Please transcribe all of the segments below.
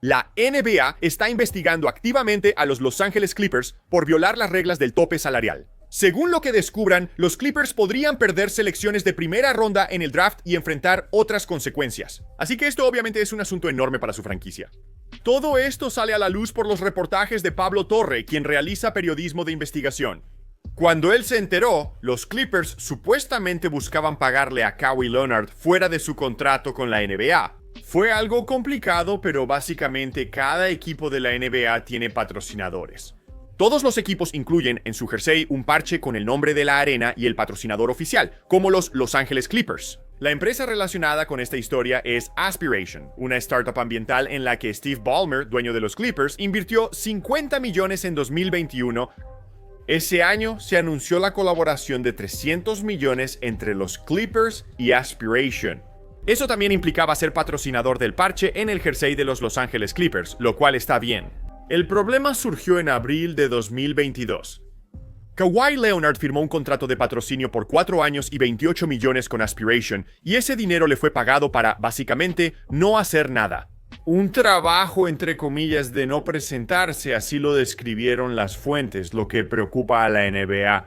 La NBA está investigando activamente a los Los Ángeles Clippers por violar las reglas del tope salarial. Según lo que descubran, los Clippers podrían perder selecciones de primera ronda en el draft y enfrentar otras consecuencias. Así que esto obviamente es un asunto enorme para su franquicia. Todo esto sale a la luz por los reportajes de Pablo Torre, quien realiza periodismo de investigación. Cuando él se enteró, los Clippers supuestamente buscaban pagarle a Kawhi Leonard fuera de su contrato con la NBA. Fue algo complicado, pero básicamente cada equipo de la NBA tiene patrocinadores. Todos los equipos incluyen en su jersey un parche con el nombre de la arena y el patrocinador oficial, como los Los Ángeles Clippers. La empresa relacionada con esta historia es Aspiration, una startup ambiental en la que Steve Ballmer, dueño de los Clippers, invirtió $50 millones en 2021. Ese año se anunció la colaboración de $300 millones entre los Clippers y Aspiration. Eso también implicaba ser patrocinador del parche en el jersey de los Los Ángeles Clippers, lo cual está bien. El problema surgió en abril de 2022. Kawhi Leonard firmó un contrato de patrocinio por 4 años y $28 millones con Aspiration, y ese dinero le fue pagado para, básicamente, no hacer nada. Un trabajo, entre comillas, de no presentarse, así lo describieron las fuentes, lo que preocupa a la NBA.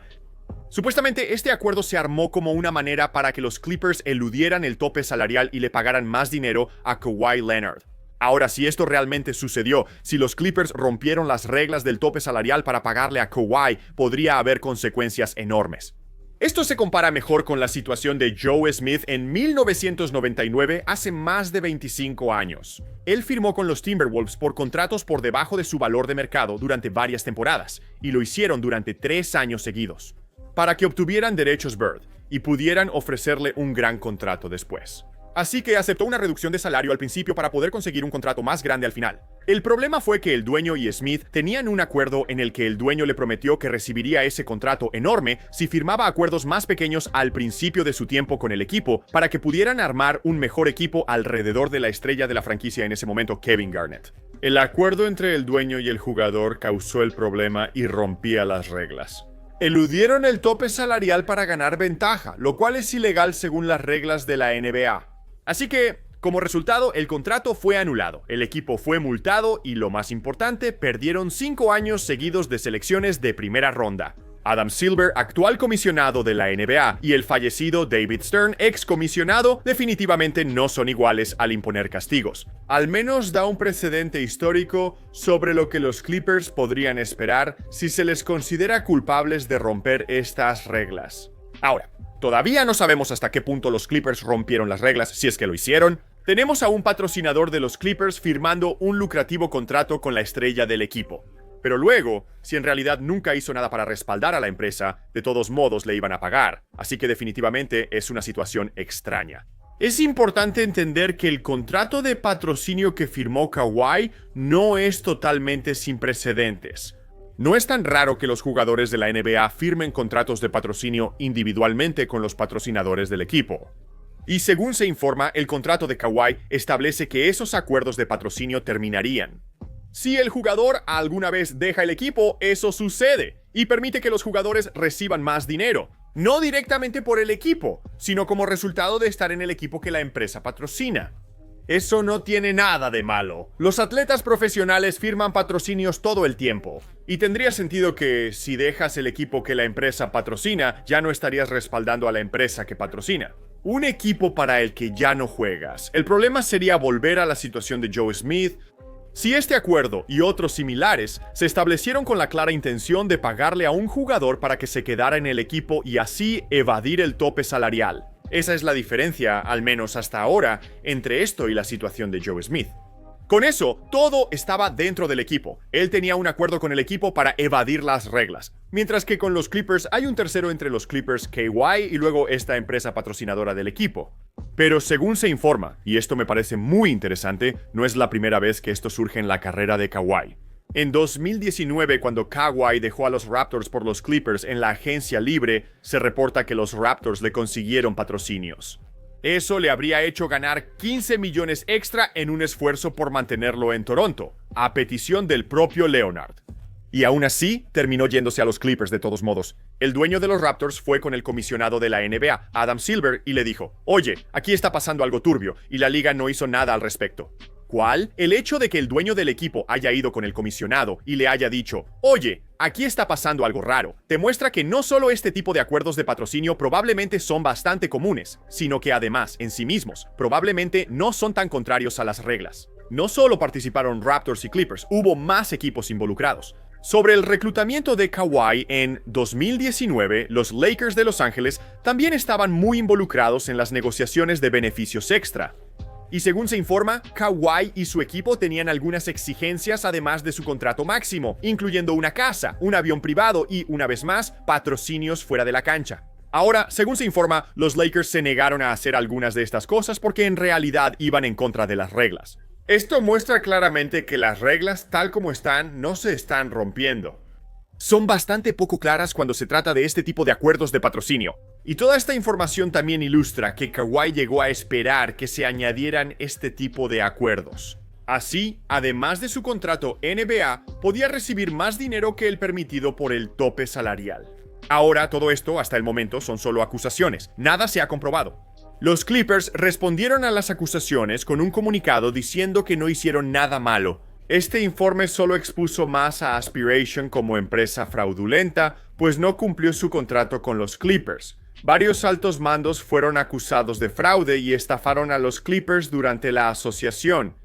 Supuestamente, este acuerdo se armó como una manera para que los Clippers eludieran el tope salarial y le pagaran más dinero a Kawhi Leonard. Ahora, si esto realmente sucedió, si los Clippers rompieron las reglas del tope salarial para pagarle a Kawhi, podría haber consecuencias enormes. Esto se compara mejor con la situación de Joe Smith en 1999, hace más de 25 años. Él firmó con los Timberwolves por contratos por debajo de su valor de mercado durante varias temporadas, y lo hicieron durante 3 años seguidos, para que obtuvieran derechos Bird y pudieran ofrecerle un gran contrato después. Así que aceptó una reducción de salario al principio para poder conseguir un contrato más grande al final. El problema fue que el dueño y Smith tenían un acuerdo en el que el dueño le prometió que recibiría ese contrato enorme si firmaba acuerdos más pequeños al principio de su tiempo con el equipo para que pudieran armar un mejor equipo alrededor de la estrella de la franquicia en ese momento, Kevin Garnett. El acuerdo entre el dueño y el jugador causó el problema y rompía las reglas. Eludieron el tope salarial para ganar ventaja, lo cual es ilegal según las reglas de la NBA. Así que, como resultado, el contrato fue anulado, el equipo fue multado y, lo más importante, perdieron 5 años seguidos de selecciones de primera ronda. Adam Silver, actual comisionado de la NBA, y el fallecido David Stern, ex comisionado, definitivamente no son iguales al imponer castigos. Al menos da un precedente histórico sobre lo que los Clippers podrían esperar si se les considera culpables de romper estas reglas. Ahora, todavía no sabemos hasta qué punto los Clippers rompieron las reglas, si es que lo hicieron. Tenemos a un patrocinador de los Clippers firmando un lucrativo contrato con la estrella del equipo. Pero luego, si en realidad nunca hizo nada para respaldar a la empresa, de todos modos le iban a pagar. Así que definitivamente es una situación extraña. Es importante entender que el contrato de patrocinio que firmó Kawhi no es totalmente sin precedentes. No es tan raro que los jugadores de la NBA firmen contratos de patrocinio individualmente con los patrocinadores del equipo. Y según se informa, el contrato de Kawhi establece que esos acuerdos de patrocinio terminarían. Si el jugador alguna vez deja el equipo, eso sucede, y permite que los jugadores reciban más dinero. No directamente por el equipo, sino como resultado de estar en el equipo que la empresa patrocina. Eso no tiene nada de malo. Los atletas profesionales firman patrocinios todo el tiempo. Y tendría sentido que, si dejas el equipo que la empresa patrocina, ya no estarías respaldando a la empresa que patrocina. Un equipo para el que ya no juegas. El problema sería volver a la situación de Joe Smith. Si este acuerdo y otros similares se establecieron con la clara intención de pagarle a un jugador para que se quedara en el equipo y así evadir el tope salarial. Esa es la diferencia, al menos hasta ahora, entre esto y la situación de Joe Smith. Con eso, todo estaba dentro del equipo. Él tenía un acuerdo con el equipo para evadir las reglas. Mientras que con los Clippers hay un tercero entre los Clippers, KY, y luego esta empresa patrocinadora del equipo. Pero según se informa, y esto me parece muy interesante, no es la primera vez que esto surge en la carrera de Kawhi. En 2019, cuando Kawhi dejó a los Raptors por los Clippers en la agencia libre, se reporta que los Raptors le consiguieron patrocinios. Eso le habría hecho ganar 15 millones extra en un esfuerzo por mantenerlo en Toronto, a petición del propio Leonard. Y aún así, terminó yéndose a los Clippers de todos modos. El dueño de los Raptors fue con el comisionado de la NBA, Adam Silver, y le dijo: «Oye, aquí está pasando algo turbio, y la liga no hizo nada al respecto». ¿Cuál? El hecho de que el dueño del equipo haya ido con el comisionado y le haya dicho, oye, aquí está pasando algo raro, te muestra que no solo este tipo de acuerdos de patrocinio probablemente son bastante comunes, sino que además, en sí mismos, probablemente no son tan contrarios a las reglas. No solo participaron Raptors y Clippers, hubo más equipos involucrados. Sobre el reclutamiento de Kawhi en 2019, los Lakers de Los Ángeles también estaban muy involucrados en las negociaciones de beneficios extra. Y según se informa, Kawhi y su equipo tenían algunas exigencias además de su contrato máximo, incluyendo una casa, un avión privado y, una vez más, patrocinios fuera de la cancha. Ahora, según se informa, los Lakers se negaron a hacer algunas de estas cosas porque en realidad iban en contra de las reglas. Esto muestra claramente que las reglas, tal como están, no se están rompiendo. Son bastante poco claras cuando se trata de este tipo de acuerdos de patrocinio. Y toda esta información también ilustra que Kawhi llegó a esperar que se añadieran este tipo de acuerdos. Así, además de su contrato NBA, podía recibir más dinero que el permitido por el tope salarial. Ahora, todo esto, hasta el momento, son solo acusaciones. Nada se ha comprobado. Los Clippers respondieron a las acusaciones con un comunicado diciendo que no hicieron nada malo. Este informe solo expuso más a Aspiration como empresa fraudulenta, pues no cumplió su contrato con los Clippers. Varios altos mandos fueron acusados de fraude y estafaron a los Clippers durante la asociación.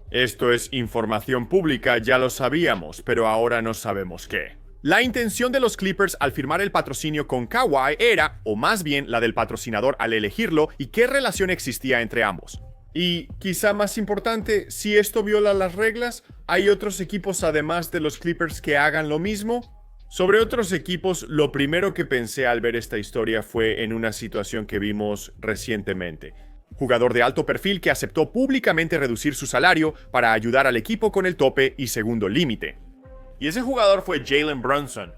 Esto es información pública, ya lo sabíamos, pero ahora no sabemos qué. La intención de los Clippers al firmar el patrocinio con Kawhi era, o más bien la del patrocinador al elegirlo, y qué relación existía entre ambos. Y, quizá más importante, si esto viola las reglas, ¿hay otros equipos además de los Clippers que hagan lo mismo? Sobre otros equipos, lo primero que pensé al ver esta historia fue en una situación que vimos recientemente. Jugador de alto perfil que aceptó públicamente reducir su salario para ayudar al equipo con el tope y segundo límite. Y ese jugador fue Jalen Brunson.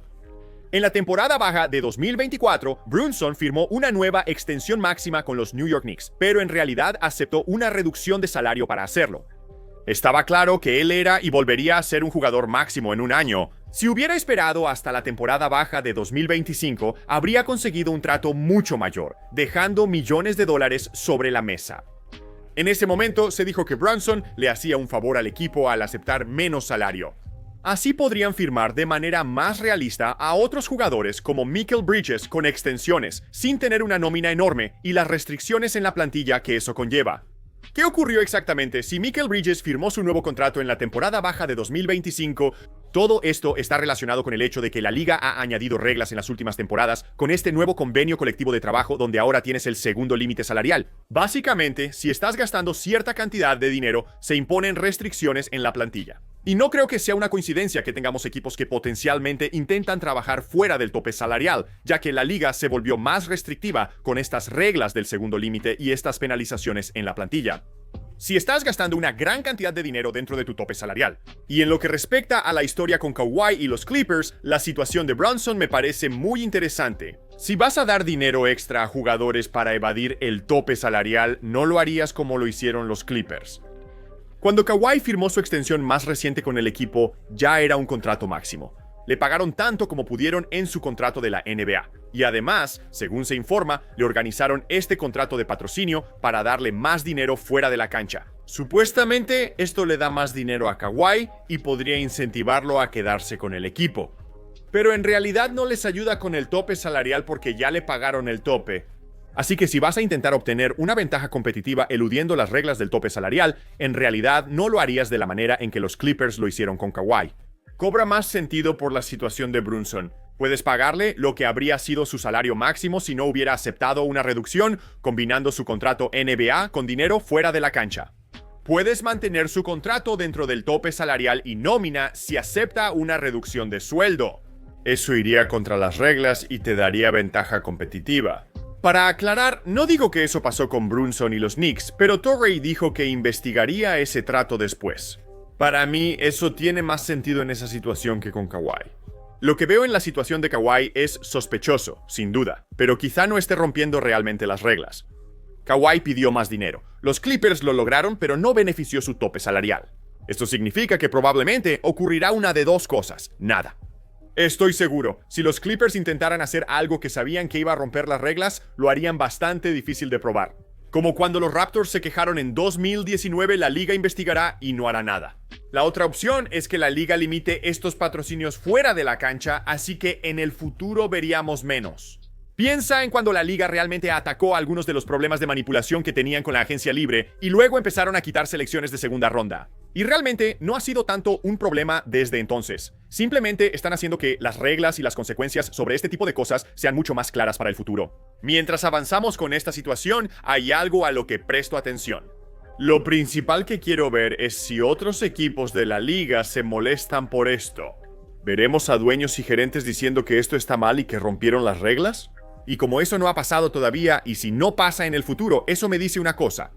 En la temporada baja de 2024, Brunson firmó una nueva extensión máxima con los New York Knicks, pero en realidad aceptó una reducción de salario para hacerlo. Estaba claro que él era y volvería a ser un jugador máximo en un año. Si hubiera esperado hasta la temporada baja de 2025, habría conseguido un trato mucho mayor, dejando millones de dólares sobre la mesa. En ese momento se dijo que Brunson le hacía un favor al equipo al aceptar menos salario. Así podrían firmar de manera más realista a otros jugadores como Mikal Bridges con extensiones, sin tener una nómina enorme y las restricciones en la plantilla que eso conlleva. ¿Qué ocurrió exactamente si Mikal Bridges firmó su nuevo contrato en la temporada baja de 2025? Todo esto está relacionado con el hecho de que la liga ha añadido reglas en las últimas temporadas con este nuevo convenio colectivo de trabajo donde ahora tienes el segundo límite salarial. Básicamente, si estás gastando cierta cantidad de dinero, se imponen restricciones en la plantilla. Y no creo que sea una coincidencia que tengamos equipos que potencialmente intentan trabajar fuera del tope salarial, ya que la liga se volvió más restrictiva con estas reglas del segundo límite y estas penalizaciones en la plantilla. Si estás gastando una gran cantidad de dinero dentro de tu tope salarial. Y en lo que respecta a la historia con Kawhi y los Clippers, la situación de Brunson me parece muy interesante. Si vas a dar dinero extra a jugadores para evadir el tope salarial, no lo harías como lo hicieron los Clippers. Cuando Kawhi firmó su extensión más reciente con el equipo, ya era un contrato máximo. Le pagaron tanto como pudieron en su contrato de la NBA. Y además, según se informa, le organizaron este contrato de patrocinio para darle más dinero fuera de la cancha. Supuestamente, esto le da más dinero a Kawhi y podría incentivarlo a quedarse con el equipo. Pero en realidad no les ayuda con el tope salarial porque ya le pagaron el tope. Así que si vas a intentar obtener una ventaja competitiva eludiendo las reglas del tope salarial, en realidad no lo harías de la manera en que los Clippers lo hicieron con Kawhi. Cobra más sentido por la situación de Brunson. Puedes pagarle lo que habría sido su salario máximo si no hubiera aceptado una reducción, combinando su contrato NBA con dinero fuera de la cancha. Puedes mantener su contrato dentro del tope salarial y nómina si acepta una reducción de sueldo. Eso iría contra las reglas y te daría ventaja competitiva. Para aclarar, no digo que eso pasó con Brunson y los Knicks, pero Torrey dijo que investigaría ese trato después. Para mí, eso tiene más sentido en esa situación que con Kawhi. Lo que veo en la situación de Kawhi es sospechoso, sin duda, pero quizá no esté rompiendo realmente las reglas. Kawhi pidió más dinero. Los Clippers lo lograron, pero no benefició su tope salarial. Esto significa que probablemente ocurrirá una de dos cosas: nada. Estoy seguro, si los Clippers intentaran hacer algo que sabían que iba a romper las reglas, lo harían bastante difícil de probar. Como cuando los Raptors se quejaron en 2019, la liga investigará y no hará nada. La otra opción es que la liga limite estos patrocinios fuera de la cancha, así que en el futuro veríamos menos. Piensa en cuando la liga realmente atacó algunos de los problemas de manipulación que tenían con la agencia libre y luego empezaron a quitar selecciones de segunda ronda. Y realmente no ha sido tanto un problema desde entonces. Simplemente están haciendo que las reglas y las consecuencias sobre este tipo de cosas sean mucho más claras para el futuro. Mientras avanzamos con esta situación, hay algo a lo que presto atención. Lo principal que quiero ver es si otros equipos de la liga se molestan por esto. ¿Veremos a dueños y gerentes diciendo que esto está mal y que rompieron las reglas? Y como eso no ha pasado todavía, y si no pasa en el futuro, eso me dice una cosa.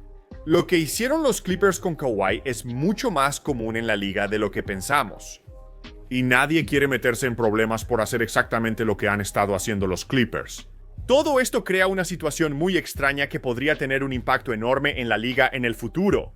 Lo que hicieron los Clippers con Kawhi es mucho más común en la liga de lo que pensamos. Y nadie quiere meterse en problemas por hacer exactamente lo que han estado haciendo los Clippers. Todo esto crea una situación muy extraña que podría tener un impacto enorme en la liga en el futuro.